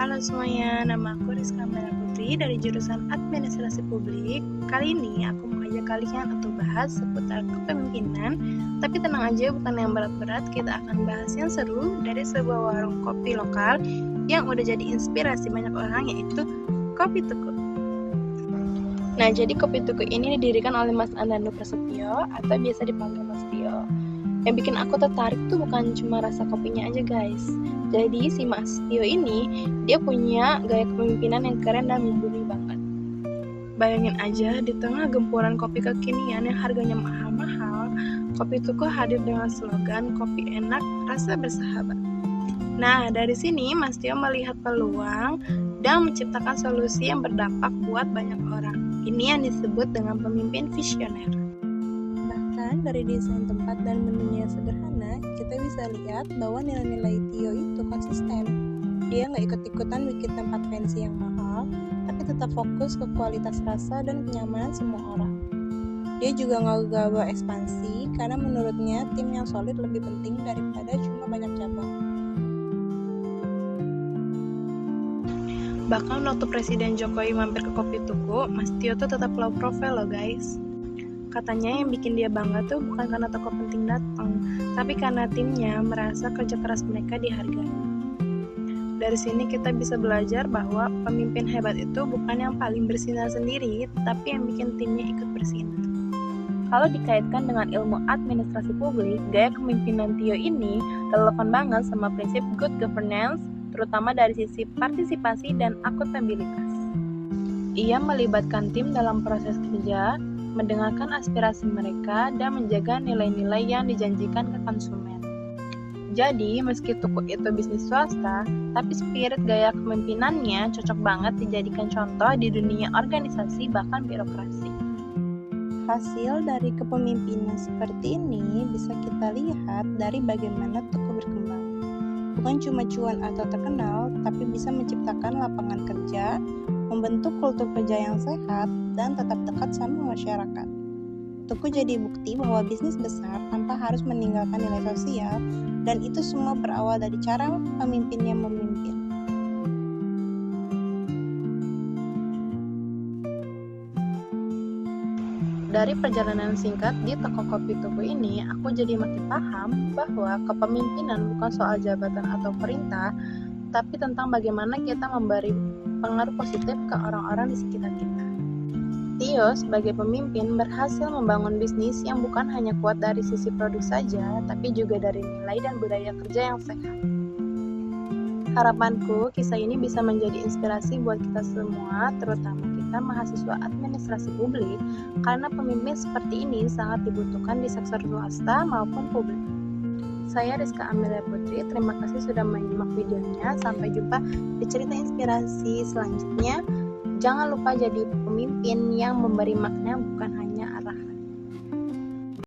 Halo semuanya, nama aku Rizka Amela Putri dari jurusan Administrasi Publik. Kali ini aku mau ajak kalian untuk bahas seputar kepemimpinan. Tapi tenang aja, bukan yang berat-berat. Kita akan bahas yang seru dari sebuah warung kopi lokal yang udah jadi inspirasi banyak orang, yaitu Kopi Tuku. Nah, jadi Kopi Tuku ini didirikan oleh Mas Andanu Prasetyo atau biasa dipanggil Mas Tio. Yang bikin aku tertarik tuh bukan cuma rasa kopinya aja, guys. Jadi si Mas Tio ini, dia punya gaya kepemimpinan yang keren dan membumi banget. Bayangin aja, di tengah gempuran kopi kekinian yang harganya mahal-mahal, Kopi Tuku hadir dengan slogan kopi enak, rasa bersahabat. Nah, dari sini Mas Tio melihat peluang dan menciptakan solusi yang berdampak buat banyak orang. Ini yang disebut dengan pemimpin visioner. Dari desain tempat dan menunya yang sederhana, kita bisa lihat bahwa nilai-nilai Tio itu konsisten. Dia nggak ikut-ikutan bikin tempat fancy yang mahal, tapi tetap fokus ke kualitas rasa dan kenyamanan semua orang. Dia juga nggak gegabah ekspansi, karena menurutnya tim yang solid lebih penting daripada cuma banyak cabang. Bahkan waktu Presiden Jokowi mampir ke Kopi Tuku, Mas Tio tuh tetap low profile loh guys. Katanya yang bikin dia bangga tuh bukan karena tokoh penting datang, tapi karena timnya merasa kerja keras mereka dihargai. Dari sini kita bisa belajar bahwa pemimpin hebat itu bukan yang paling bersinar sendiri, tapi yang bikin timnya ikut bersinar. Kalau dikaitkan dengan ilmu administrasi publik, gaya kepemimpinan Tio ini relevan banget sama prinsip good governance, terutama dari sisi partisipasi dan akuntabilitas. Ia melibatkan tim dalam proses kerja, mendengarkan aspirasi mereka, dan menjaga nilai-nilai yang dijanjikan ke konsumen. Jadi, meski Tuku itu bisnis swasta, tapi spirit gaya kepemimpinannya cocok banget dijadikan contoh di dunia organisasi bahkan birokrasi. Hasil dari kepemimpinan seperti ini bisa kita lihat dari bagaimana Tuku berkembang. Bukan cuma cuan atau terkenal, tapi bisa menciptakan lapangan kerja, membentuk kultur kerja yang sehat, dan tetap dekat sama masyarakat. Tuku jadi bukti bahwa bisnis besar tanpa harus meninggalkan nilai sosial, dan itu semua berawal dari cara pemimpinnya memimpin. Dari perjalanan singkat di toko Kopi Tuku ini, aku jadi makin paham bahwa kepemimpinan bukan soal jabatan atau perintah, tapi tentang bagaimana kita memberi pengaruh positif ke orang-orang di sekitar kita. Tio sebagai pemimpin berhasil membangun bisnis yang bukan hanya kuat dari sisi produk saja, tapi juga dari nilai dan budaya kerja yang sehat. Harapanku, kisah ini bisa menjadi inspirasi buat kita semua, terutama kita mahasiswa administrasi publik, karena pemimpin seperti ini sangat dibutuhkan di sektor swasta maupun publik. Saya Rizka Amela Putri, terima kasih sudah menyimak videonya. Sampai jumpa di cerita inspirasi selanjutnya. Jangan lupa jadi pemimpin yang memberi makna, bukan hanya